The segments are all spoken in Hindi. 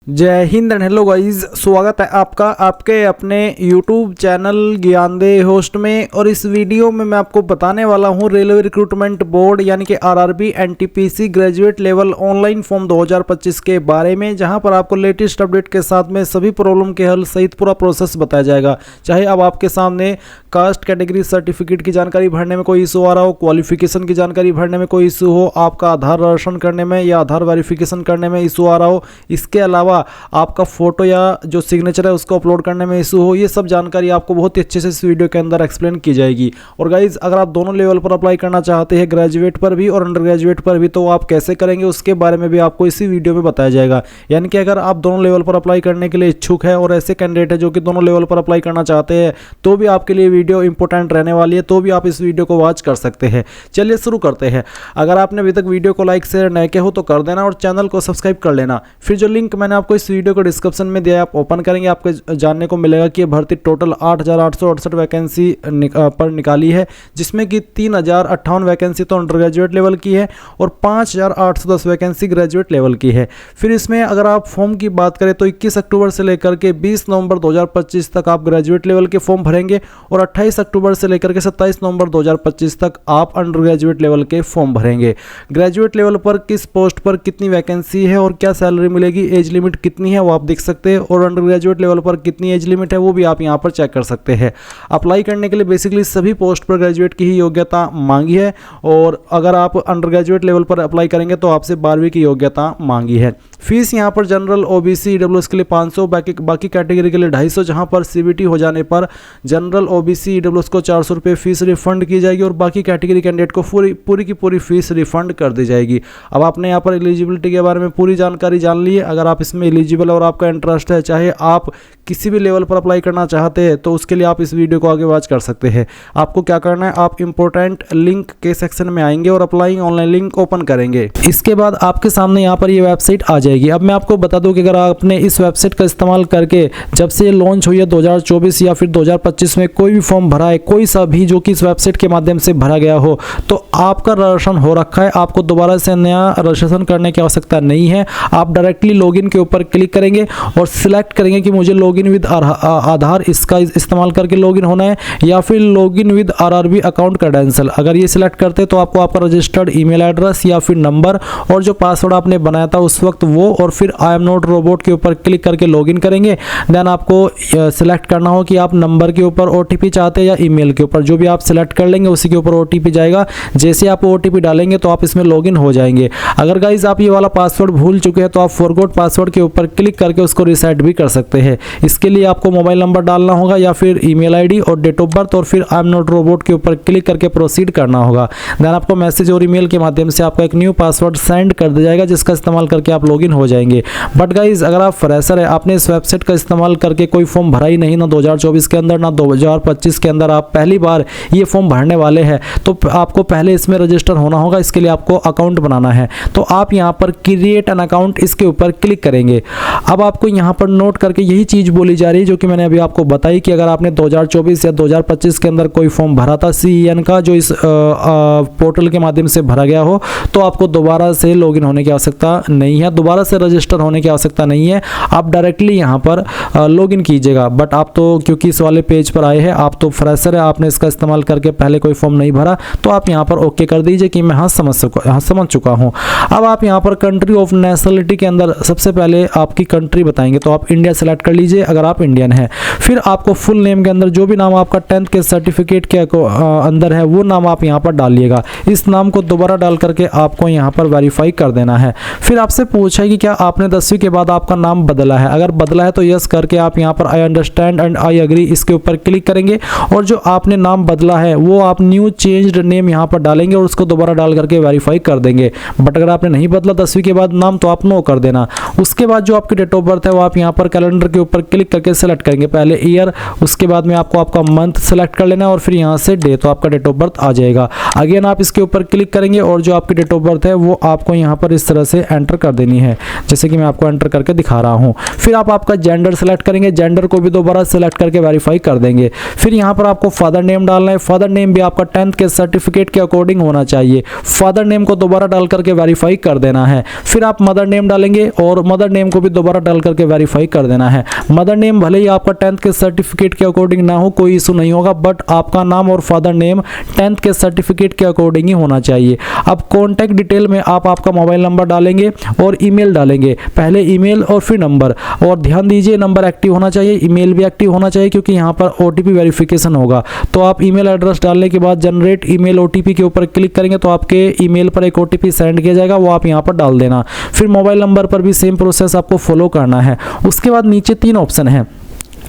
जय हिंद एंड हेलो गाइस, स्वागत है आपका आपके अपने YouTube चैनल ज्ञानदे होस्ट में। और इस वीडियो में मैं आपको बताने वाला हूं रेलवे रिक्रूटमेंट बोर्ड यानी कि RRB NTPC graduate level online form 2025 के बारे में, जहां पर आपको लेटेस्ट अपडेट के साथ में सभी प्रॉब्लम के हल सहित पूरा प्रोसेस बताया जाएगा। चाहे अब आपके सामने कास्ट कैटेगरी सर्टिफिकेट की जानकारी भरने में कोई इशू आ रहा हो, क्वालिफिकेशन की जानकारी भरने में कोई इशू हो, आपका आधार रजिस्ट्रेशन करने में या आधार वेरिफिकेशन करने में इशू आ रहा हो, इसके अलावा आपका फोटो या जो सिग्नेचर है उसको अपलोड करने में इशू हो, ये सब जानकारी आपको बहुत ही अच्छे से इस वीडियो के अंदर एक्सप्लेन की जाएगी। और गाइज, अगर आप दोनों लेवल पर अप्लाई करना चाहते हैं, ग्रेजुएट पर भी और अंडर ग्रेजुएट पर भी, तो आप कैसे करेंगे उसके बारे में भी आपको इसी वीडियो में बताया जाएगा। यानी कि अगर आप दोनों लेवल पर अप्लाई करने के लिए इच्छुक है और ऐसे कैंडिडेट है जो कि दोनों लेवल पर अप्लाई करना चाहते हैं, तो भी आपके लिए वीडियो इंपॉर्टेंट रहने वाली है, तो भी आप इस वीडियो को वॉच कर सकते हैं। चलिए शुरू करते हैं। अगर आपने अभी तक वीडियो को लाइक शेयर नहीं किया हो तो कर देना और चैनल को सब्सक्राइब कर लेना। फिर जो लिंक मैंने आपको इस वीडियो को डिस्क्रिप्शन में दिया है, आप ओपन करेंगे, आपको जानने को मिलेगा कि भर्ती टोटल 8,868 वैकेंसी पर निकाली है, जिसमें कि 3,058 वैकेंसी तो अंडर ग्रेजुएट लेवल की है और 5,810 वैकेंसी ग्रेजुएट लेवल की है। फिर इसमें अगर आप फॉर्म की बात करें तो 21 अक्टूबर से लेकर के 20 नवंबर 2025 तक आप ग्रेजुएट लेवल के फॉर्म भरेंगे और 28 अक्टूबर से लेकर के 27 नवंबर 2025 तक आप अंडर ग्रेजुएट लेवल के फॉर्म भरेंगे। ग्रेजुएट लेवल पर किस पोस्ट पर कितनी वैकेंसी है और क्या सैलरी मिलेगी, एज लिमिट कितनी है वो आप देख सकते हैं, और अंडर ग्रेजुएट लेवल पर कितनी एज लिमिट है वो भी आप यहां पर चेक कर सकते हैं। अप्लाई करने के लिए बेसिकली सभी पोस्ट पर ग्रेजुएट की ही योग्यता मांगी है, और अगर आप अंडर ग्रेजुएट लेवल पर अप्लाई करेंगे तो आपसे 12वीं की योग्यता मांगी है। फीस यहां पर जनरल ओबीसी ईडब्ल्यूएस के लिए 500, बाकी कैटेगरी के लिए 250, जहां पर सीबीटी हो जाने पर जनरल ओबीसी ईडब्ल्यूएस को 400 रुपये फीस रिफंड की जाएगी और बाकी कैटेगरी कैंडिडेट को पूरी की पूरी फीस रिफंड कर दी जाएगी। अब आपने यहाँ पर एलिजिबिलिटी के बारे में पूरी जानकारी जान ली है। अगर आप इसमें एलिजिबल और आपका इंटरेस्ट है, चाहे आप किसी भी लेवल पर अप्लाई करना चाहते हैं, तो उसके लिए आप इस वीडियो को आगे वॉच कर सकते हैं। आपको क्या करना है, आप इंपॉर्टेंट लिंक के सेक्शन में आएंगे और अप्लाई ऑनलाइन लिंक ओपन करेंगे। इसके बाद आपके सामने यहाँ पर ये वेबसाइट आ जाएगी। अब मैं आपको बता दूं कि अगर आपने इस वेबसाइट का इस्तेमाल करके जब से ये लॉन्च हुई है 2024 या फिर 2025 में कोई भी फॉर्म भरा है, कोई सा भी जो कि इस वेबसाइट के माध्यम से भरा गया हो, तो आपका रजिस्ट्रेशन हो रखा है। आपको दोबारा से नया रजिस्ट्रेशन करने की आवश्यकता नहीं है। आप डायरेक्टली लॉगिन के ऊपर क्लिक करेंगे और सिलेक्ट करेंगे कि मुझे लॉगिन विद आधार इसका इस्तेमाल करके लॉगिन होना है या फिर login with RRB account credential. अगर ये सिलेक्ट करते हैं तो आपको आपका रजिस्टर्ड ईमेल एड्रेस या फिर नंबर और जो पासवर्ड आपने बनाया था उस वक्त वो, और फिर आई एम नॉट रोबोट के ऊपर क्लिक करके लॉगिन करेंगे। देन आपको सिलेक्ट करना हो कि आप नंबर के ऊपर ओटीपी चाहते हैं या ईमेल के ऊपर, जो भी आप सिलेक्ट कर लेंगे उसी के ऊपर ओटीपी जाएगा। जैसे आप ओटीपी डालेंगे तो आप इसमें लॉगिन हो जाएंगे। अगर गाइज आप ये वाला पासवर्ड भूल चुके हैं तो आप फॉरगॉट पासवर्ड के ऊपर क्लिक करके उसको रीसेट भी कर सकते हैं। इसके लिए आपको मोबाइल नंबर डालना होगा या फिर ईमेल आईडी और डेट ऑफ बर्थ, और फिर आई एम नॉट रोबोट के ऊपर क्लिक करके प्रोसीड करना होगा। देन आपको मैसेज और ईमेल के माध्यम से आपका एक न्यू पासवर्ड सेंड कर दिया जाएगा, जिसका इस्तेमाल करके आप लॉगिन हो जाएंगे। बट गाइज, अगर आप फ्रेशर है, आपने इस वेबसाइट का इस्तेमाल करके कोई फॉर्म भरा ही नहीं, ना 2024 के अंदर ना 2025 के अंदर, आप पहली बार ये फॉर्म भरने वाले हैं, तो आपको पहले इसमें रजिस्टर होना होगा। इसके लिए आपको अकाउंट बनाना है, तो आप यहाँ पर क्रिएट एन अकाउंट इसके ऊपर क्लिक करेंगे। अब आपको यहाँ पर नोट करके यही चीज़ बोली जा रही है जो कि मैंने अभी आपको बताई कि अगर आपने 2024 या 2025 के अंदर कोई फॉर्म भरा था सीईएन का, जो इस पोर्टल के माध्यम से भरा गया हो, तो आपको दोबारा से लॉगिन होने की आवश्यकता नहीं है, दोबारा से रजिस्टर होने की आवश्यकता नहीं है। आप डायरेक्टली यहाँ पर लॉगिन कीजिएगा। बट आप तो क्योंकि इस वाले पेज पर आए हैं, आप तो फ्रेशर है, आपने इसका इस्तेमाल करके पहले कोई फॉर्म नहीं भरा, तो आप यहाँ पर ओके कर दीजिए कि मैं हाँ समझ चुका हूँ। अब आप यहाँ पर कंट्री ऑफ नेशनलिटी के अंदर सबसे पहले आपकी कंट्री बताएंगे, तो आप इंडिया सेलेक्ट कर लीजिए अगर आप इंडियन हैं। फिर आपको फुल नेम के अंदर जो भी नाम आपका 10th के सर्टिफिकेट के अंदर है वो नाम आप यहाँ पर डालिएगा। इस नाम को दोबारा डाल करके आपको यहाँ पर वेरीफाई कर देना है। फिर आपसे पूछा है कि क्या आपने 10वीं के बाद आपका नाम बदला है। अगर बदला है तो यस करके आप यहाँ पर I understand and I agree इसके ऊपर क्लिक करेंगे, और जो आपने नाम बदला है वो आप न्यू चेंज्ड नेम यहाँ पर डालेंगे और उसको दोबारा डाल करके वेरीफाई कर देंगे। बट अगर आपने नहीं बदला 10वीं के बाद नाम, तो आप नो कर देना। उसके बाद जो आपकी डेट ऑफ बर्थ है वो आप यहाँ पर कैलेंडर के ऊपर क्लिक करके सेलेक्ट करेंगे, पहले ईयर, उसके बाद में आपको आपका मंथ सेलेक्ट कर लेना है और फिर यहाँ से डे, तो आपका डेट ऑफ बर्थ आ जाएगा। अगेन आप इसके ऊपर क्लिक करेंगे और जो आपकी डेट ऑफ बर्थ है वो आपको यहाँ पर इस तरह से एंटर कर देनी है। है, जैसे कि मैं आपको एंटर करके दिखा रहा हूँ। फिर आप आपका जेंडर सेलेक्ट करेंगे, जेंडर को भी दोबारा सेलेक्ट करके वेरीफाई कर देंगे। फिर यहाँ पर आपको फादर नेम डालना है, फादर नेम भी आपका 10th के सर्टिफिकेट के अकॉर्डिंग होना चाहिए। फादर नेम को दोबारा डाल करके वेरीफाई कर देना है। फिर आप मदर नेम डालेंगे और मदर नेम को भी दोबारा डाल करके वेरीफाई कर देना है। मदर नेम भले ही आपका 10th के सर्टिफिकेट के अकॉर्डिंग ना हो, कोई इशू नहीं होगा, बट आपका नाम और फादर नेम 10th के सर्टिफिकेट के अकॉर्डिंग ही होना चाहिए। अब कॉन्टैक्ट डिटेल में आप आपका मोबाइल नंबर डालेंगे और ईमेल डालेंगे, पहले ईमेल और फिर नंबर। और ध्यान दीजिए नंबर एक्टिव होना चाहिए, ईमेल भी एक्टिव होना चाहिए, क्योंकि यहाँ पर OTP वेरिफिकेशन होगा। तो आप ईमेल एड्रेस डालने के बाद जनरेट ईमेल OTP के ऊपर क्लिक करेंगे तो आपके ईमेल पर एक OTP सेंड किया जाएगा, वो आप यहाँ पर डाल देना। फिर मोबाइल नंबर पर भी सेम प्रोसेस आपको फॉलो करना है। उसके बाद नीचे 3 ऑप्शन है,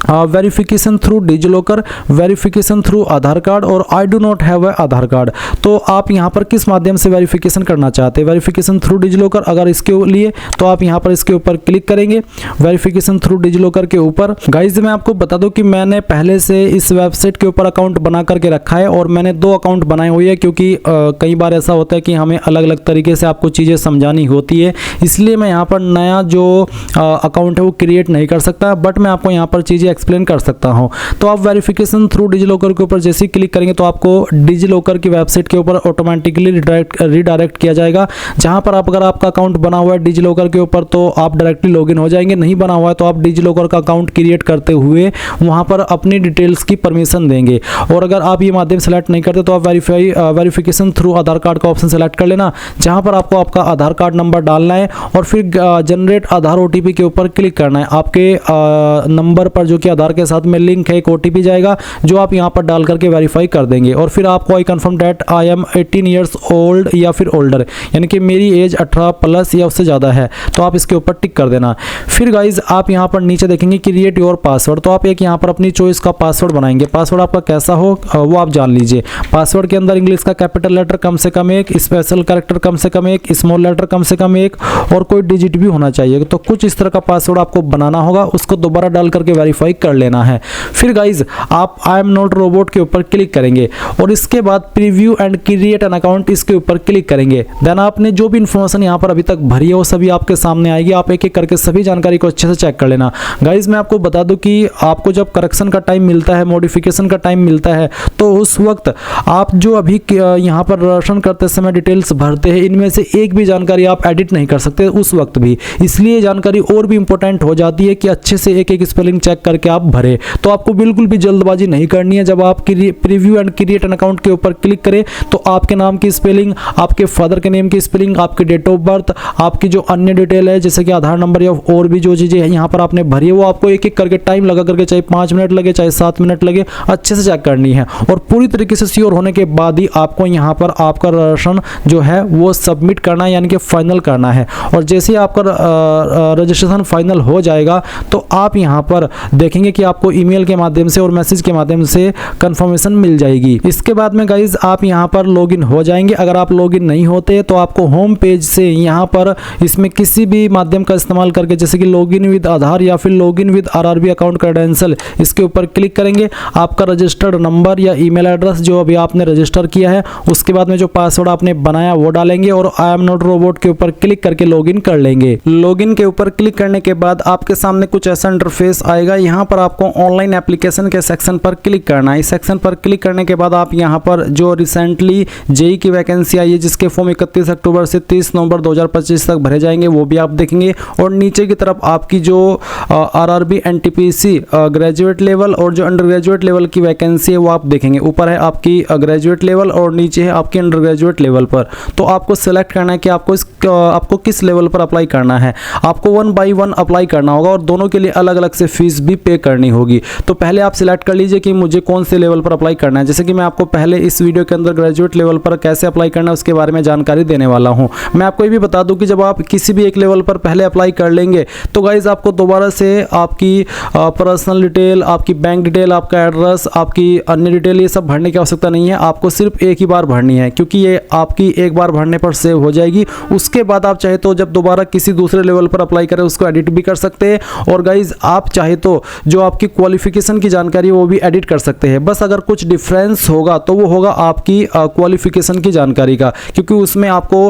verification through DigiLocker, verification through Aadhaar card और I do not have Aadhaar card. तो आप यहाँ पर किस माध्यम से वेरिफिकेशन करना चाहते हैं? वेरिफिकेशन थ्रू डिजिलॉकर अगर इसके लिए तो आप यहाँ पर इसके ऊपर क्लिक करेंगे, वेरिफिकेशन थ्रू डिजिलॉकर के ऊपर। गाइज मैं आपको बता दूं कि मैंने पहले से इस वेबसाइट के ऊपर अकाउंट बना करके रखा है और मैंने 2 अकाउंट बनाए हुए हैं, क्योंकि कई बार ऐसा होता है कि हमें अलग अलग तरीके से आपको चीज़ें समझानी होती है, इसलिए मैं यहाँ पर नया जो अकाउंट है वो क्रिएट नहीं कर सकता, बट मैं आपको यहाँ पर चीज़ें एक्सप्लेन कर सकता हूं। तो आप वेरिफिकेशन थ्रू डिजिलॉकर के ऊपर जैसे ही क्लिक करेंगे तो आपको डिजिलॉकर की वेबसाइट के ऊपर ऑटोमेटिकली रिडायरेक्ट किया जाएगा, जहां पर अगर आपका अकाउंट बना हुआ है डिजिलॉकर के ऊपर तो आप डायरेक्टली लॉगिन हो जाएंगे, नहीं बना हुआ है तो आप डिजिलॉकर का अकाउंट क्रिएट करते हुए वहां पर अपनी डिटेल्स की परमिशन देंगे। और अगर आप ये माध्यम सेलेक्ट नहीं करते तो आप वेरिफिकेशन थ्रू आधार कार्ड का ऑप्शन सेलेक्ट कर लेना, जहां पर आपको आपका आधार कार्ड नंबर डालना है और फिर जनरेट आधार OTP के ऊपर क्लिक करना है। आपके नंबर पर जो कि आधार के साथ में लिंक है, एक OTP जाएगा जो आप यहां पर डाल करके वेरीफाई कर देंगे। और फिर आपको I confirm that I am 18 years old या फिर ओल्डर, यानी कि मेरी एज 18 प्लस या उससे ज़्यादा है, तो आप इसके ऊपर टिक कर देना। फिर गाइज आप यहां पर नीचे देखेंगे क्रिएट योर पासवर्ड, तो आप एक यहां पर अपनी चॉइस का पासवर्ड बनाएंगे। पासवर्ड आपका कैसा हो वो आप जान लीजिए। पासवर्ड के अंदर इंग्लिश का कैपिटल लेटर कम से कम 1, स्पेशल कैरेक्टर कम से कम 1, स्मॉल लेटर कम से कम 1 और कोई डिजिट भी होना चाहिए। तो कुछ इस तरह का पासवर्ड आपको बनाना होगा, उसको दोबारा डाल करके वेरीफाई कर लेना है। फिर गाइज आप आई एम नॉट रोबोट के ऊपर क्लिक करेंगे और इसके बाद preview and create an account इसके ऊपर क्लिक करेंगे। देन आपने जो भी इंफॉर्मेशन यहाँ पर अभी तक भरी है वो सभी आपके सामने आएगी, आप एक एक करके सभी जानकारी को अच्छे से चेक कर लेना। गाइज मैं आपको बता दूं कि आपको जब करेक्शन का टाइम मिलता है, मॉडिफिकेशन का टाइम मिलता है, तो उस वक्त आप जो अभी यहाँ पर राशन करते समय डिटेल्स भरते हैं, इनमें से एक भी जानकारी आप एडिट नहीं कर सकते उस वक्त भी, इसलिए जानकारी और भी इंपॉर्टेंट हो जाती है कि अच्छे से एक एक स्पेलिंग चेक करके आप भरे। तो आपको बिल्कुल भी जल्दबाजी नहीं करनी है। जब आप preview and create an account के ऊपर क्लिक करें तो आपके नाम की स्पेलिंग, आपके फादर के नेम की स्पेलिंग, आपकी डेट ऑफ बर्थ, आपकी जो अन्य डिटेल है जैसे कि आधार नंबर या और भी जो चीज़ें यहाँ पर आपने भरी है वो आपको एक एक करके टाइम लगा करके, चाहे 5 मिनट लगे चाहे 7 मिनट लगे, अच्छे से चेक करनी है। और पूरी तरीके से श्योर होने के बाद ही आपको यहाँ पर आपका रजिस्ट्रेशन जो है वो सबमिट करना है, यानी कि फाइनल करना है। और जैसे ही आपका रजिस्ट्रेशन फाइनल हो जाएगा तो आप यहाँ पर देखेंगे कि आपको ईमेल के माध्यम से और मैसेज के माध्यम से कंफर्मेशन मिल जाएगी। इसके बाद में गाइज आप यहाँ पर लॉगिन हो जाएंगे। अगर आप लॉगिन नहीं होते तो आपको होम पेज से यहाँ पर इसमें किसी भी माध्यम का इस्तेमाल करके, जैसे कि लॉगिन विद आधार या फिर login with RRB account credential, इसके ऊपर क्लिक करेंगे। आपका रजिस्टर्ड नंबर या ईमेल एड्रेस जो अभी आपने रजिस्टर किया है, उसके बाद में जो पासवर्ड आपने बनाया वो डालेंगे और आई एम नॉट रोबोट के ऊपर क्लिक करके लॉगिन कर लेंगे। लॉगिन के ऊपर क्लिक करने के बाद आपके सामने कुछ ऐसा इंटरफेस आएगा। यहाँ पर आपको ऑनलाइन एप्लीकेशन के सेक्शन पर क्लिक करना है। इस सेक्शन पर क्लिक करने के बाद आप यहाँ पर जो रिसेंटली JEE की वैकेंसी आई है जिसके फॉर्म 31 अक्टूबर से 30 नवंबर 2025 तक भरे जाएंगे वो भी आप देखेंगे। और नीचे की तरफ आपकी जो RRB NTPC ग्रेजुएट लेवल और जो अंडर ग्रेजुएट लेवल की वैकेंसी है वो आप देखेंगे। ऊपर है आपकी ग्रेजुएट लेवल और नीचे है आपकी अंडर ग्रेजुएट लेवल पर। तो आपको सेलेक्ट करना है कि आपको किस लेवल पर अप्लाई करना है। आपको 1 बाई 1 अप्लाई करना होगा और दोनों के लिए अलग अलग से फीस भी पे करनी होगी। तो पहले आप सिलेक्ट कर लीजिए कि मुझे कौन से लेवल पर अप्लाई करना है। जैसे कि मैं आपको पहले इस वीडियो के अंदर ग्रेजुएट लेवल पर कैसे अप्लाई करना है उसके बारे में जानकारी देने वाला हूं। मैं आपको ये भी बता दूं कि जब आप किसी भी एक लेवल पर पहले अप्लाई कर लेंगे तो गाइज आपको दोबारा से आपकी पर्सनल डिटेल, आपकी बैंक डिटेल, आपका एड्रेस, आपकी अन्य डिटेल ये सब भरने की आवश्यकता नहीं है। आपको सिर्फ एक ही बार भरनी है क्योंकि ये आपकी एक बार भरने पर सेव हो जाएगी। उसके बाद आप चाहे तो जब दोबारा किसी दूसरे लेवल पर अप्लाई करें उसको एडिट भी कर सकते हैं। और गाइज आप चाहे तो जो आपकी क्वालिफिकेशन की जानकारी है वो भी एडिट कर सकते हैं। बस अगर कुछ डिफरेंस होगा तो वो होगा आपकी क्वालिफिकेशन की जानकारी का, क्योंकि उसमें आपको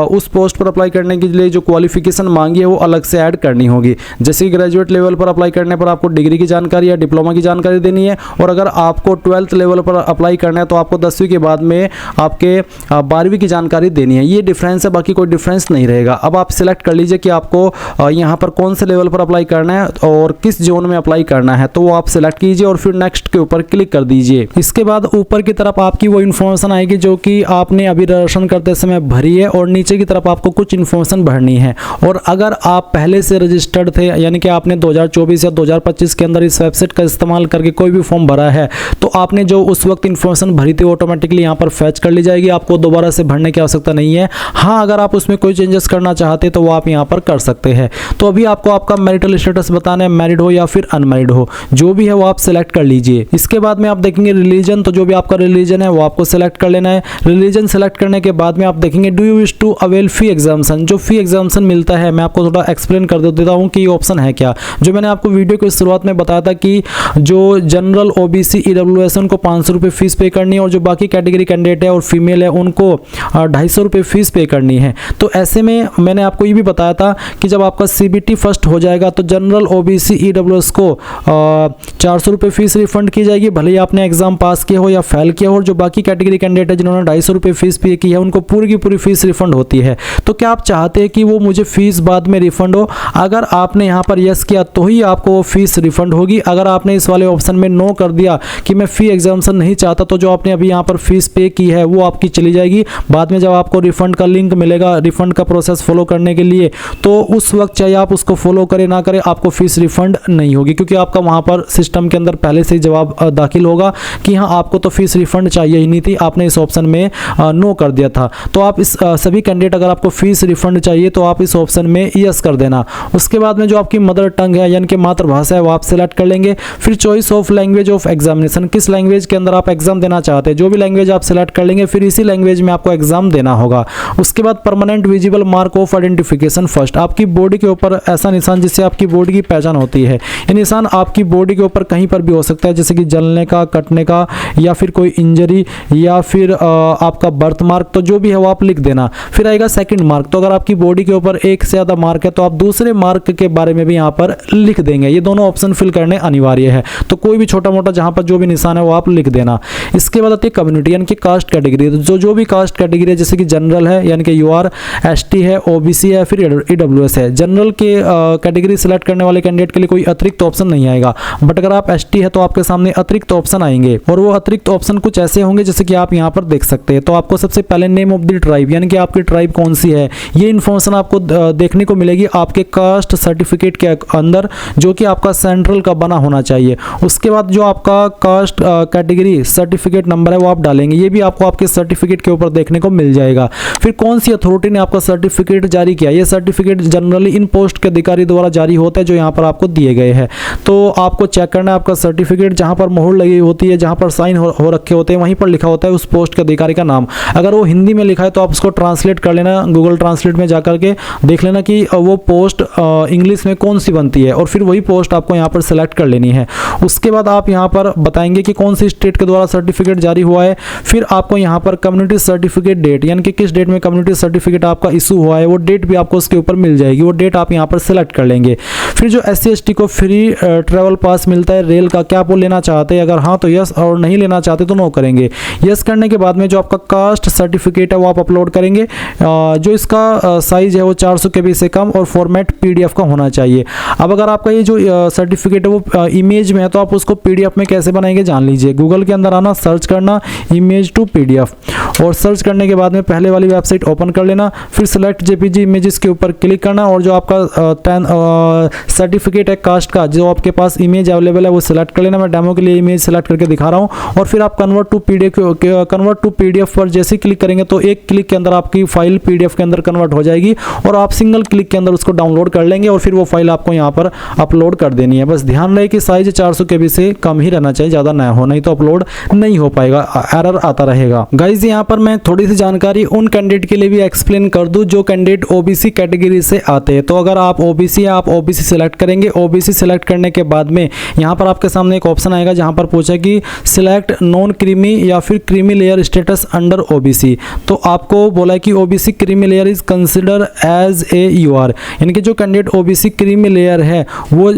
उस पोस्ट पर अप्लाई करने के लिए जो क्वालिफिकेशन मांगी है वो अलग से ऐड करनी होगी। जैसे कि ग्रेजुएट लेवल पर अप्लाई करने पर आपको डिग्री की जानकारी या डिप्लोमा की जानकारी देनी है, और अगर आपको 12th लेवल पर अप्लाई करना है तो आपको 10वीं के बाद में आपके 12वीं की जानकारी देनी है। ये डिफरेंस है, बाकी कोई डिफरेंस नहीं रहेगा। अब आप सिलेक्ट कर लीजिए कि आपको यहाँ पर कौन से लेवल पर अप्लाई करना है और किस जोन में अप्लाई करना है, तो वो आप सिलेक्ट कीजिए और फिर नेक्स्ट के ऊपर क्लिक कर दीजिए। इसके बाद ऊपर की तरफ आपकी वो इन्फॉर्मेशन आएगी जो कि आपने अभी रजिस्ट्रेशन करते समय भरी है, और नीचे की तरफ आपको कुछ इन्फॉर्मेशन भरनी है। और अगर आप पहले से रजिस्टर्ड थे, यानी कि आपने 2024 या 2025 के अंदर इस वेबसाइट का इस्तेमाल करके कोई भी फॉर्म भरा है, तो आपने जो उस वक्त इन्फॉर्मेशन भरी थी ऑटोमेटिकली यहाँ पर फैच कर ली जाएगी, आपको दोबारा से भरने की आवश्यकता नहीं है। हाँ, अगर आप उसमें कोई चेंजेस करना चाहते तो वो आप यहाँ पर कर सकते हैं। तो अभी आपको आपका मैरिटल स्टेटस बताना है, मैरिड हो या फिर अनमैरिड हो, जो भी है वो आप सिलेक्ट कर लीजिए। इसके बाद में आप देखेंगे रिलीजन, तो जो भी आपका रिलीजन है वो आपको सिलेक्ट कर लेना है। रिलीजन सेलेक्ट करने के बाद में आप देखेंगे do you wish to avail fee exemption. जो फी एग्जाम्शन मिलता है, मैं आपको थोड़ा एक्सप्लेन कर देता हूँ कि ये ऑप्शन है क्या। जो मैंने आपको वीडियो की शुरुआत में बताया था कि जो जनरल ओबीसी ईडब्ल्यूएस उनको 500 रुपये फीस पे करनी है, और जो बाकी कैटेगरी कैंडिडेट है और फीमेल है उनको 250 रुपये फीस पे करनी है। तो ऐसे में मैंने आपको ये भी बताया था कि जब आपका CBT फर्स्ट हो जाएगा तो जनरल ओबीसी ईडब्ल्यूएस को 400 रुपये फीस रिफंड की जाएगी, भले ही आपने एग्जाम पास किया हो या फेल किया हो। और जो बाकी कैटेगरी कैंडिडेट है जिन्होंने 250 रुपये फीस पे की है उनको पूरी की पूरी फीस रिफंड होती है। तो क्या आप चाहते हैं कि वो मुझे फीस बाद में रिफंड हो? अगर आपने यहाँ पर यस किया तो ही आपको वो फीस रिफंड होगी। अगर आपने इस वाले ऑप्शन में नो कर दिया कि मैं फी एग्जाम्शन नहीं चाहता, तो जो आपने अभी यहाँ पर फीस पे की है वो आपकी चली जाएगी। बाद में जब आपको रिफंड का लिंक मिलेगा रिफंड का प्रोसेस फॉलो करने के लिए, तो उस वक्त चाहे आप उसको फॉलो करें ना करें, आपको फीस रिफंड नहीं होगी, क्योंकि आपका वहाँ पर सिस्टम के अंदर पहले से ही जवाब दाखिल होगा कि हाँ आपको तो फीस रिफंड चाहिए ही नहीं थी, आपने इस ऑप्शन में नो कर दिया था। तो आप इस सभी कैंडिडेट अगर आपको फीस रिफंड चाहिए तो आप इस ऑप्शन में यस कर देना। उसके बाद में जो आपकी मदर टंग है यानी कि मातृभाषा है वो आप सिलेक्ट कर लेंगे। फिर choice of language of examination, किस लैंग्वेज के अंदर आप एग्जाम देना चाहते हैं, जो भी लैंग्वेज आप सिलेक्ट कर लेंगे फिर इसी लैंग्वेज में आपको एग्जाम देना होगा। उसके बाद permanent visible mark of identification first, आपकी बॉडी के ऊपर ऐसा निशान जिससे आपकी बॉडी की पहचान होती है। ये निशान आपकी बॉडी के ऊपर कहीं पर भी हो सकता है, जैसे कि जलने का, कटने का, या फिर कोई इंजरी, या फिर आपका बर्थ मार्क, तो जो भी है वो आप लिख देना। फिर आएगा सेकंड मार्क, तो अगर आपकी बॉडी के ऊपर एक से ज़्यादा मार्क है तो आप दूसरे मार्क के बारे में भी यहाँ पर लिख देंगे। ये दोनों ऑप्शन फिल करने अनिवार्य है, तो कोई भी छोटा मोटा जहाँ पर जो भी निशान है वो आप लिख देना। इसके बाद आती है कम्युनिटी यानी कि कास्ट कैटेगरी, जो भी कास्ट कैटेगरी है, जैसे कि जनरल है यानी कि UR, ST है, OBC है, फिर EWS है। जनरल के कैटेगरी सिलेक्ट करने वाले कैंडिडेट के लिए कोई अतिरिक्त ऑप्शन नहीं आएगा, बट अगर आप ST है तो आपके सामने अतिरिक्त ऑप्शन आएंगे, और वो अतिरिक्त ऑप्शन कुछ ऐसे होंगे जैसे कि आप यहाँ पर देख सकते हैं। तो आपको सबसे पहले नेम ऑफ द ट्राइब यानी कि आपकी ट्राइब कौन सी है, ये इन्फॉर्मेशन आपको देखने को मिलेगी आपके कास्ट सर्टिफिकेट के अंदर, जो कि आपका सेंट्रल का बना होना चाहिए। उसके बाद जो आपका कास्ट कैटेगरी सर्टिफिकेट नंबर है वो आप डालेंगे, ये भी आपको आपके सर्टिफिकेट के ऊपर देखने को मिल जाएगा। फिर कौन सी अथॉरिटी ने आपका सर्टिफिकेट जारी किया, ये सर्टिफिकेट जनरली इन पोस्ट के अधिकारी द्वारा जारी होता है जो यहाँ पर आपको दिए गए हैं। तो आपको चेक करना है आपका सर्टिफिकेट, जहाँ पर मोहर लगी होती है, जहाँ पर साइन हो रखे होते हैं, वहीं पर लिखा होता है उस पोस्ट के अधिकारी का नाम। अगर वो हिंदी में लिखा है तो आप उसको ट्रांसलेट कर लेना, गूगल ट्रांसलेट में जाकर के देख लेना कि वो पोस्ट इंग्लिश में कौन सी बनती है, और फिर वही पोस्ट आपको यहाँ पर सेलेक्ट कर लेनी है। उसके बाद आप यहाँ पर बताएंगे कि कौन सी स्टेट के द्वारा सर्टिफिकेट जारी हुआ है। फिर आपको यहाँ पर कम्युनिटी सर्टिफिकेट डेट यानी कि किस डेट में कम्युनिटी सर्टिफिकेट आपका इशू हुआ है, वो डेट भी आपको उसके ऊपर मिल जाएगी, वो डेट आप यहाँ पर सेलेक्ट कर लेंगे। फिर जो SC ST को फ्री ट्रैवल पास मिलता है रेल का, क्या आप वो लेना चाहते हैं, अगर हाँ तो यस, और नहीं लेना चाहते तो नो करेंगे। यस करने के बाद में जो आपका कास्ट सर्टिफिकेट है वो आप अपलोड करेंगे, जो इसका साइज है वो 400 KB से कम और फॉर्मेट PDF का होना चाहिए। अब अगर आपका ये जो सर्टिफिकेट है वो इमेज में है तो आप उसको PDF में कैसे बनाएंगे जान लीजिए। गूगल के अंदर आना, सर्च करना इमेज टू PDF, और सर्च करने के बाद में पहले वाली वेबसाइट ओपन कर लेना। फिर सेलेक्ट JPG इमेजेस के ऊपर क्लिक करना, और जो आपका सर्टिफिकेट है कास्ट का, जो आपके पास इमेज अवेलेबल है वो सिलेक्ट कर लेना। मैं डेमो के लिए इमेज सेलेक्ट करके दिखा रहा हूँ। और फिर आप कन्वर्ट टू PDF पर जैसे क्लिक करेंगे तो एक क्लिक के अंदर आपकी फाइल PDF के अंदर कन्वर्ट हो जाएगी, और आप सिंगल क्लिक के अंदर उसको डाउनलोड कर लेंगे, और फिर वो फाइल आपको यहाँ पर अपलोड कर देनी है। बस ध्यान रहे कि साइज 400 KB से कम ही रहना चाहिए, ज़्यादा ना हो, नहीं तो अपलोड नहीं हो पाएगा, एरर आता रहेगा। गाइज यहाँ पर मैं थोड़ी सी जानकारी उन कैंडिडेट के लिए भी एक्सप्लेन कर दूं जो कैंडिडेट OBC कैटेगरी से आते हैं। तो अगर आप OBC है, आप OBC सिलेक्ट करेंगे। OBC सिलेक्ट सेलेक्ट करने के बाद में यहाँ पर आपके सामने एक ऑप्शन आएगा जहाँ पर पूछा कि सिलेक्ट नॉन क्रीमी या फिर creamy layer status under OBC. तो आपको बोला है कि OBC creamy layer is consider as a UR, यानी कि जो कैंडिडेट ओबीसी क्रीमी लेयर है वो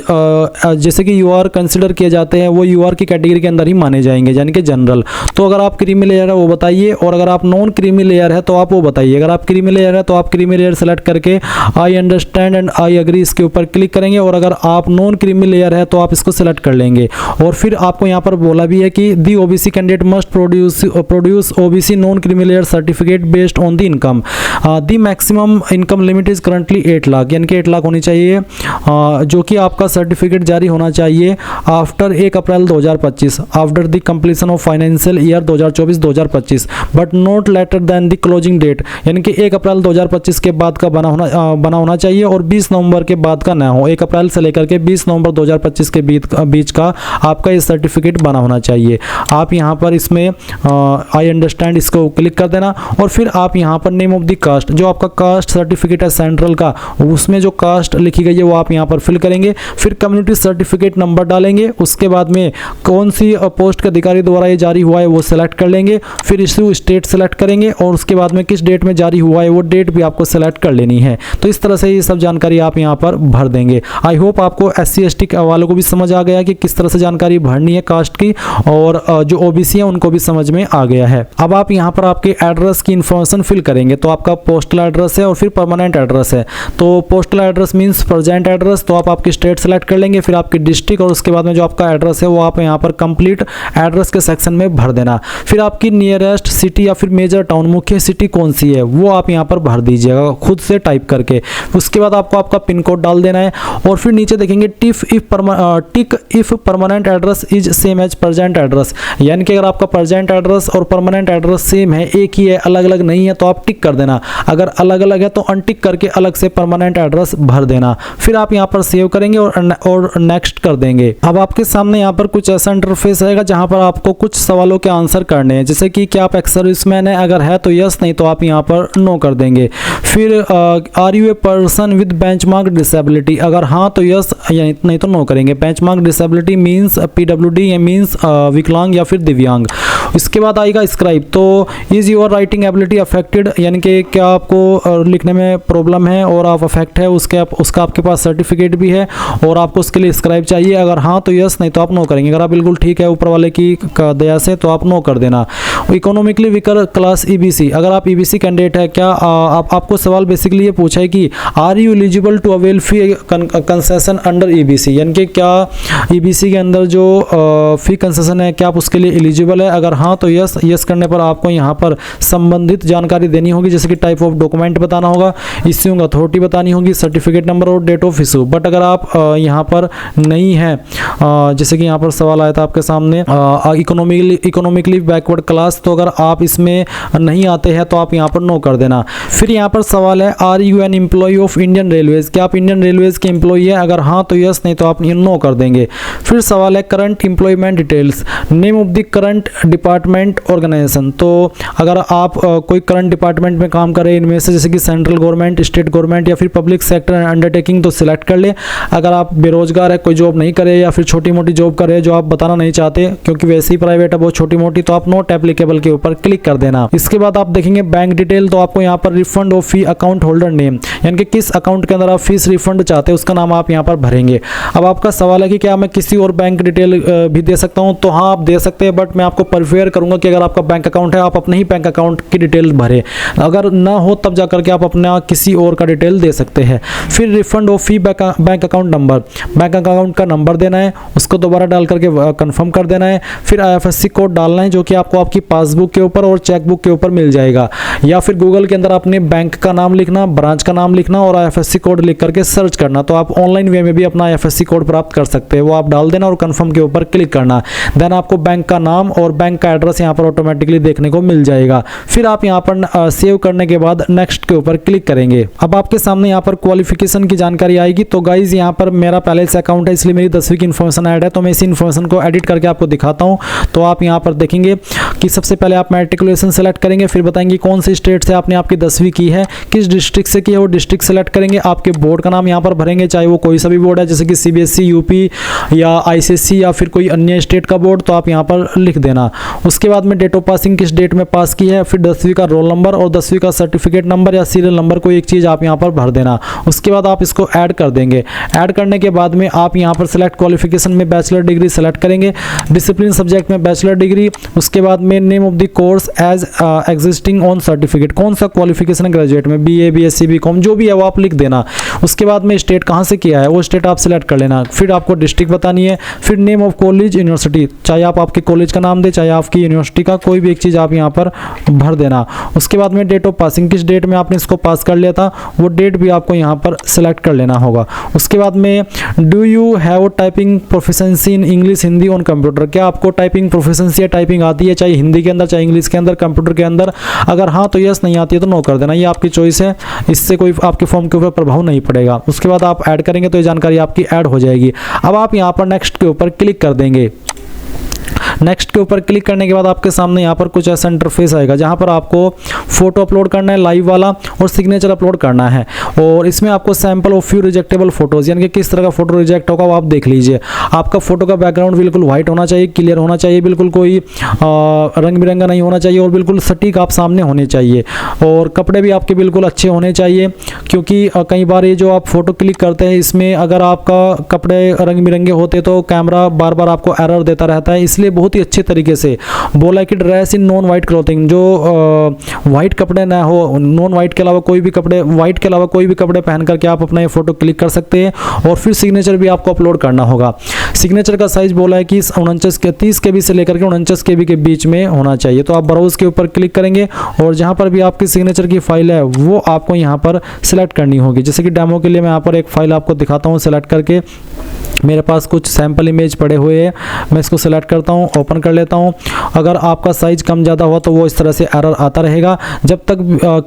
जैसे कि यूआर कंसिडर किए जाते हैं, वो यूआर की कैटेगरी के अंदर ही माने जाएंगे, यानी कि जनरल। तो अगर आप क्रीमी लेयर है वो बताइए, और अगर आप नॉन क्रीमी लेयर है तो आप वो बताइए। अगर आप क्रीमी लेयर है तो आप क्रीमी लेयर सेलेक्ट करके I understand and I agree इसके ऊपर क्लिक करेंगे, और अगर आप नॉन क्रीमी लेयर है तो आप इसको सेलेक्ट कर लेंगे। और फिर आपको यहाँ पर बोला भी है कि the OBC candidate must produce OBC non creamy layer certificate based on the income. The maximum income limit is currently 8 lakh, यानी कि 8 लाख होनी चाहिए, जो कि आपका सर्टिफिकेट जारी होना चाहिए after 1 April 2025, after the completion of financial year 2024-2025, but not later than the closing date, यानी कि 1 अप्रैल 2025 के बाद का बना होना चाहिए और 20 नवंबर के बाद का ना हो। 1 अप्रैल से लेकर के 20 नवंबर 2025 के बीच का आपका ये सर्टिफिकेट बना होना चाहिए। आप यहाँ पर इसमें आई अंडरस्टैंड इसको क्लिक कर देना, और फिर आप यहाँ पर नेम ऑफ द कास्ट, जो आपका कास्ट सर्टिफिकेट है सेंट्रल का, उसमें जो कास्ट लिखी गई है वो आप यहाँ पर फिल करेंगे। फिर कम्युनिटी सर्टिफिकेट नंबर डालेंगे, उसके बाद में कौन सी पोस्ट के अधिकारी द्वारा ये जारी हुआ है वो सेलेक्ट कर लेंगे। फिर इशू स्टेट सेलेक्ट करेंगे, और उसके बाद में किस डेट में जारी हुआ है वो डेट भी आपको सेलेक्ट कर लेनी है। तो इस तरह से ये सब जानकारी आप यहाँ पर भर देंगे। आई होप आपको SC ST वालों को भी समझ आ गया कि किस तरह से जानकारी भरनी है कास्ट की, और जो ओबीसी है उनको भी समझ में आ गया है। अब आप यहाँ पर आपके एड्रेस की इंफॉर्मेशन फिल करेंगे। तो आपका पोस्टल एड्रेस है और फिर परमानेंट एड्रेस है। तो postal address means present address, तो आप आपकी स्टेट सेलेक्ट कर लेंगे, फिर आपकी डिस्ट्रिक्ट, और उसके बाद में जो आपका एड्रेस है वो आप यहाँ पर कंप्लीट एड्रेस के सेक्शन में भर देना। फिर आपकी नियरेस्ट सिटी या फिर मेजर टाउन, मुख्य सिटी कौन सी है वो आप यहाँ पर भर दीजिएगा खुद से टाइप करके। उसके बाद आपको आपका पिन कोड डाल देना है, और फिर नीचे देखेंगे tick if permanent address is same as present address, यानी कि अगर आपका प्रेजेंट एड्रेस और परमानेंट एड्रेस सेम है, एक ही है, अलग अलग नहीं है, तो आप टिक कर देना। अगर अलग अलग है तो अनटिक करके अलग से परमानेंट एड्रेस भर देना। फिर आप यहाँ पर सेव करेंगे और नेक्स्ट कर देंगे। अब आपके सामने यहाँ पर कुछ ऐसा इंटरफेस रहेगा जहाँ पर आपको कुछ सवालों के आंसर करने हैं, जैसे कि क्या आप एक्स सर्विसमैन है, अगर है तो यस, नहीं तो आप यहाँ पर नो कर देंगे। फिर are you a person with benchmark disability, अगर हाँ तो यस, नहीं तो नो करेंगे। Benchmark disability means PWD means विकलांग या फिर दिव्यांग। इसके बाद आएगा स्क्राइब, तो is your writing ability affected, यानी कि क्या आपको लिखने में प्रॉब्लम है और आप अफेक्ट है, उसका आपके पास सर्टिफिकेट भी है और आपको उसके लिए स्क्राइब चाहिए। अगर हाँ तो यस, नहीं तो आप नो करेंगे। अगर आप बिल्कुल ठीक है ऊपर वाले की दया से तो आप नो कर देना। इकोनॉमिकली वीकर क्लास EBC, अगर आप EBC कैंडिडेट है, क्या आपको सवाल बेसिकली ये पूछा है कि are you eligible to avail fee concession under EBC, यानी कि क्या EBC के अंदर जो फी कंसेशन है क्या आप उसके लिए एलिजिबल है। अगर हाँ तो यस करने पर आपको यहाँ पर संबंधित जानकारी देनी होगी, जैसे कि टाइप ऑफ डॉक्यूमेंट बताना होगा, इश्यूइंग अथॉरिटी बतानी होगी, सर्टिफिकेट नंबर और डेट ऑफ इशू। बट अगर आप यहाँ पर नहीं है, जैसे कि यहाँ पर सवाल आया था आपके सामने इकोनॉमिकली बैकवर्ड क्लास, तो अगर आप इसमें नहीं आते हैं तो आप यहाँ पर नो कर देना। फिर यहाँ पर सवाल है are you an employ of Indian Railways, क्या आप इंडियन रेलवेज के एम्प्लॉय है, अगर हाँ तो यस, नहीं तो आप नो कर देंगे। फिर सवाल है current employment details, name of the current department organisation, तो अगर आप कोई करंट डिपार्टमेंट में काम करें इनमें से, जैसे कि सेंट्रल गवर्नमेंट, स्टेट गवर्नमेंट या फिर पब्लिक सेक्टर अंडरटेकिंग, तो सिलेक्ट कर ले। अगर आप बेरोजगार है, कोई जॉब नहीं करे या फिर छोटी मोटी जॉब करे जो आप बताना नहीं चाहते क्योंकि वैसे ही प्राइवेट है बहुत छोटी मोटी, तो आप नॉट एप्लीकेबल के ऊपर क्लिक कर देना। इसके बाद आप देखेंगे बैंक डिटेल, तो आपको यहाँ पर refund of fee account holder name, यानी कि किस अकाउंट के अंदर आप फीस रिफंड चाहते हैं उसका नाम आप यहाँ पर भरेंगे। अब आपका सवाल है कि क्या मैं किसी और बैंक डिटेल भी दे सकता हूँ, तो हाँ आप दे सकते हैं, बट मैं आपको प्रेफर करूंगा कि अगर आपका बैंक अकाउंट है आप अपने ही बैंक अकाउंट की डिटेल भरें, अगर ना हो तब जाकर के आप अपना किसी और का डिटेल दे सकते हैं। फिर refund of fee bank account number, bank account का नंबर देना है, उसको दोबारा डाल करके कंफर्म कर देना है। फिर IFSC कोड डालना है जो कि आपको आपकी पासबुक के ऊपर और चेकबुक के ऊपर मिल जाएगा, या फिर गूगल के अंदर अपने बैंक का नाम लिखना, ब्रांच का नाम लिखना और IFSC कोड लिख करके सर्च करना, तो आप ऑनलाइन वे में भी अपना IFSC कोड प्राप्त कर सकते हैं। वो आप डाल देना और कंफर्म के ऊपर क्लिक करना, देन आपको बैंक का नाम और बैंक का एड्रेस यहाँ पर ऑटोमेटिकली देखने को मिल जाएगा। फिर आप यहाँ पर सेव करने के बाद नेक्स्ट के ऊपर क्लिक करेंगे। अब आपके सामने यहाँ पर क्वालिफिकेशन की जानकारी आएगी। तो गाइज यहाँ पर मेरा पहले से अकाउंट है इसलिए मेरी 10वीं की इन्फॉर्मेशन ऐड है, तो मैं इसी इन्फॉर्मेशन को एडिट करके आपको दिखाता हूँ। तो आप यहाँ पर देखेंगे कि सबसे पहले आप मैट्रिकुलेशन सेलेक्ट करेंगे, फिर बताएंगे कौन सी स्टेट से आपने आपकी 10वीं की है, किस डिस्ट्रिक्ट से की है वो डिस्ट्रिक्ट सेलेक्ट करेंगे, आपके बोर्ड का नाम यहाँ पर भरेंगे, चाहे वो कोई सा भी बोर्ड है, जैसे कि कि CBSE, यूपी या ICSE या फिर कोई अन्य स्टेट का बोर्ड, तो आप यहाँ पर लिख देना। उसके बाद में डेट ऑफ पासिंग किस डेट में पास की है, फिर 10वीं का रोल नंबर और 10वीं का सर्टिफिकेट नंबर या सीरियल नंबर, कोई एक चीज़ आप यहाँ पर भर देना। उसके बाद आप इसको ऐड कर देंगे। ऐड करने के बाद में आप यहाँ पर सिलेक्ट क्वालिफिकेशन में बैचलर डिग्री सेलेक्ट करेंगे, डिसिप्लिन सब्जेक्ट में बैचलर डिग्री, उसके बाद में name of the course as existing on certificate, कौन सा क्वालिफिकेशन ग्रेजुएट में, BA, BSc, BCom जो भी है वो आप लिख देना। उसके बाद में स्टेट कहाँ से किया है वो स्टेट आप सिलेक्ट कर लेना। फिर आपको डिस्ट्रिक्ट बतानी है, फिर नेम ऑफ कॉलेज, यूनिवर्सिटी, चाहे आप आपके कॉलेज का नाम दे चाहे आपकी यूनिवर्सिटी का, कोई भी एक चीज़ आप यहाँ पर भर देना। उसके बाद में डेट ऑफ पासिंग, किस डेट में आपने इसको पास कर लिया था वो डेट भी आपको यहाँ पर सिलेक्ट कर लेना होगा। उसके बाद में do you have typing proficiency in English, Hindi on computer, क्या आपको टाइपिंग प्रोफिशिएंसी या टाइपिंग आती है, चाहे हिंदी के अंदर चाहे इंग्लिश के अंदर, कंप्यूटर के अंदर। अगर हाँ तो यस, नहीं आती है तो नो कर देना, ये आपकी चॉइस है, इससे कोई आपके फॉर्म के ऊपर प्रभाव नहीं पड़ेगा। उसके बाद आप ऐड करेंगे तो ये जानकारी आपकी ऐड हो जाएगी। अब आप यहाँ पर नेक्स्ट के ऊपर क्लिक कर देंगे। नेक्स्ट के ऊपर क्लिक करने के बाद आपके सामने यहाँ पर कुछ ऐसा इंटरफेस आएगा जहाँ पर आपको फोटो अपलोड करना है लाइव वाला और सिग्नेचर अपलोड करना है। और इसमें आपको सैंपल ऑफ फ्यू रिजेक्टेबल फोटोज, यानी कि किस तरह का फोटो रिजेक्ट होगा वो आप देख लीजिए। आपका फोटो का बैकग्राउंड बिल्कुल व्हाइट होना चाहिए, क्लियर होना चाहिए, बिल्कुल कोई रंग बिरंगा नहीं होना चाहिए और बिल्कुल सटीक आप सामने होने चाहिए। और कपड़े भी आपके बिल्कुल अच्छे होने चाहिए, क्योंकि कई बार ये जो आप फोटो क्लिक करते हैं इसमें अगर आपका कपड़े रंग बिरंगे होते तो कैमरा बार बार आपको एरर देता रहता है। इसलिए बहुत ही अच्छे तरीके से बोला कि dress in non white clothing, जो वाइट कपड़े ना हो, नॉन वाइट के अलावा कोई भी कपड़े, वाइट के अलावा कोई भी कपड़े पहन करके आप अपना ये फोटो क्लिक कर सकते हैं। और फिर सिग्नेचर भी आपको अपलोड करना होगा। सिग्नेचर का साइज बोला है कि 30 KB से लेकर के 49 KB के बीच में होना चाहिए। तो आप ब्राउज के ऊपर क्लिक करेंगे और जहां पर भी आपकी सिग्नेचर की फाइल है वो आपको यहां पर सिलेक्ट करनी होगी। जैसे कि डेमो के लिए मैं यहाँ पर एक फाइल आपको दिखाता हूँ सिलेक्ट करके। मेरे पास कुछ सैंपल इमेज पड़े हुए हैं, मैं इसको सेलेक्ट करता हूं, ओपन कर लेता हूं। अगर आपका साइज कम ज़्यादा हुआ तो वो इस तरह से एरर आता रहेगा जब तक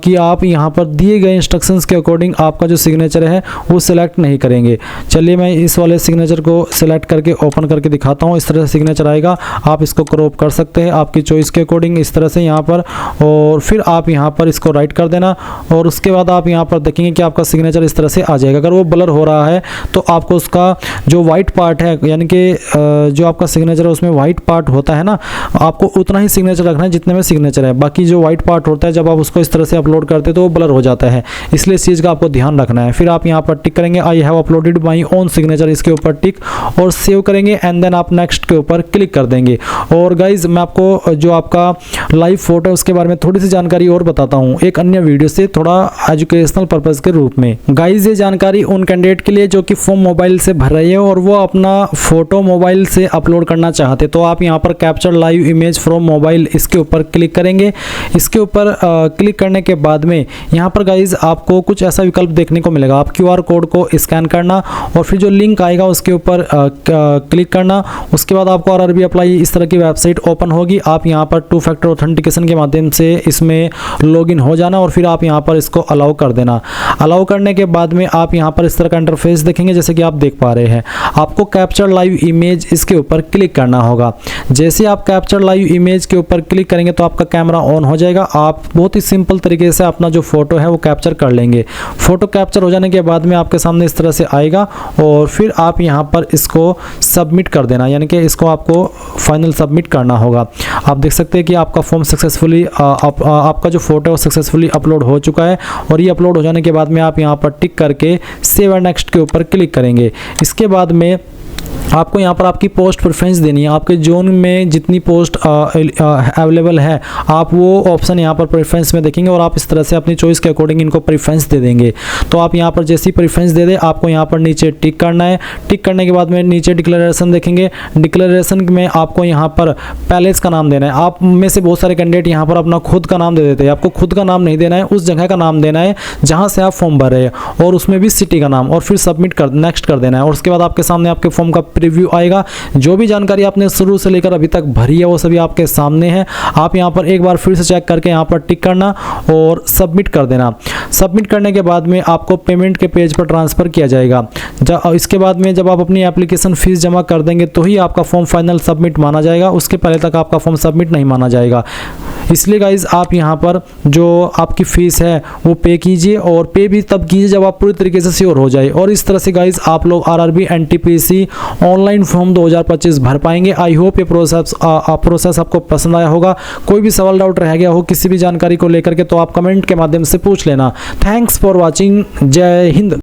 कि आप यहां पर दिए गए इंस्ट्रक्शंस के अकॉर्डिंग आपका जो सिग्नेचर है वो सिलेक्ट नहीं करेंगे। चलिए मैं इस वाले सिग्नेचर को सिलेक्ट करके ओपन करके दिखाता हूं। इस तरह से सिग्नेचर आएगा, आप इसको क्रॉप कर सकते हैं आपकी चॉइस के अकॉर्डिंग इस तरह से यहाँ पर। और फिर आप यहाँ पर इसको राइट कर देना और उसके बाद आप यहाँ पर देखेंगे कि आपका सिग्नेचर इस तरह से आ जाएगा। अगर वो ब्लर हो रहा है तो आपको उसका जो वाइट पार्ट है, यानी कि जो आपका सिग्नेचर है उसमें वाइट पार्ट होता है ना, आपको उतना ही सिग्नेचर रखना है जितने में सिग्नेचर है। बाकी जो वाइट पार्ट होता है जब आप उसको इस तरह से अपलोड करते हैं तो वो ब्लर हो जाता है, इसलिए इस चीज़ का आपको ध्यान रखना है। फिर आप यहाँ पर टिक करेंगे I have uploaded my own signature, इसके ऊपर टिक और सेव करेंगे एंड देन आप नेक्स्ट के ऊपर क्लिक कर देंगे। और गाइज मैं आपको जो आपका लाइव फोटो है उसके बारे में थोड़ी सी जानकारी और बताता हूँ एक अन्य वीडियो से, थोड़ा एजुकेशनल पर्पज़ के रूप में। गाइज ये जानकारी उन कैंडिडेट के लिए जो कि फॉर्म मोबाइल से भर रहे हैं और वो अपना फोटो मोबाइल से अपलोड करना चाहते, तो आप यहाँ पर capture live image from mobile इसके ऊपर क्लिक करेंगे। इसके ऊपर क्लिक करने के बाद में यहाँ पर गाइज आपको कुछ ऐसा विकल्प देखने को मिलेगा। आप QR कोड को स्कैन करना और फिर जो लिंक आएगा उसके ऊपर क्लिक करना। उसके बाद आपको RRB अप्लाई इस तरह की वेबसाइट ओपन होगी। आप यहाँ पर 2 फैक्टर ऑथेंटिकेशन के माध्यम से इसमें लॉगिन हो जाना और फिर आप यहाँ पर इसको अलाउ कर देना। अलाउ करने के बाद में आप यहाँ पर इस तरह का इंटरफेस देखेंगे जैसे कि आप देख पा रहे हैं। आपको कैप्चर लाइव इमेज इसके ऊपर क्लिक करना होगा। जैसे आप कैप्चर लाइव इमेज के ऊपर क्लिक करेंगे तो आपका कैमरा ऑन हो जाएगा। आप बहुत ही सिंपल तरीके से अपना जो फोटो है वो कैप्चर कर लेंगे। फोटो कैप्चर हो जाने के बाद में आपके सामने इस तरह से आएगा और फिर आप यहाँ पर इसको सबमिट कर देना, यानी कि इसको आपको फाइनल सबमिट करना होगा। आप देख सकते हैं कि आपका फॉर्म सक्सेसफुली आपका जो फोटो है वो सक्सेसफुली अपलोड हो चुका है। और ये अपलोड हो जाने के बाद में आप यहाँ पर टिक करके सेव एंड नेक्स्ट के ऊपर क्लिक करेंगे। इसके बाद में आपको यहाँ पर आपकी पोस्ट प्रेफरेंस देनी है। आपके जोन में जितनी पोस्ट अवेलेबल है आप वो ऑप्शन यहाँ पर प्रेफरेंस में देखेंगे और आप इस तरह से अपनी चॉइस के अकॉर्डिंग इनको प्रेफरेंस दे देंगे। तो आप यहाँ पर जैसी प्रेफरेंस दे दें आपको यहाँ पर नीचे टिक करना है। टिक करने के बाद में नीचे डिक्लेरेशन देखेंगे। डिक्लेरेशन में आपको यहाँ पर पैलेस का नाम देना है। आप में से बहुत सारे कैंडिडेट यहाँ पर अपना खुद का नाम दे देते हैं। आपको खुद का नाम नहीं देना है, उस जगह का नाम देना है जहाँ से आप फॉर्म भर रहे हैं और उसमें भी सिटी का नाम और फिर सबमिट कर नेक्स्ट कर देना है। और उसके बाद आपके सामने आपके फॉर्म का प्रीव्यू आएगा। जो भी जानकारी आपने शुरू से लेकर अभी तक भरी है वो सभी आपके सामने है। आप यहाँ पर एक बार फिर से चेक करके यहाँ पर टिक करना और सबमिट कर देना। सबमिट करने के बाद में आपको पेमेंट के पेज पर ट्रांसफ़र किया जाएगा। इसके बाद में जब आप अपनी एप्लीकेशन फ़ीस जमा कर देंगे तो ही आपका फॉर्म फाइनल सबमिट माना जाएगा। उसके पहले तक आपका फॉर्म सबमिट नहीं माना जाएगा। इसलिए गाइज आप यहाँ पर जो आपकी फ़ीस है वो पे कीजिए, और पे भी तब कीजिए जब आप पूरी तरीके से श्योर हो जाए। और इस तरह से गाइज आप लोग आरआरबी एनटीपीसी ऑनलाइन फॉर्म 2025 भर पाएंगे। आई होप ये प्रोसेस आपको पसंद आया होगा। कोई भी सवाल डाउट रह गया हो किसी भी जानकारी को लेकर के तो आप कमेंट के माध्यम से पूछ लेना। Thanks for watching. जय हिंद।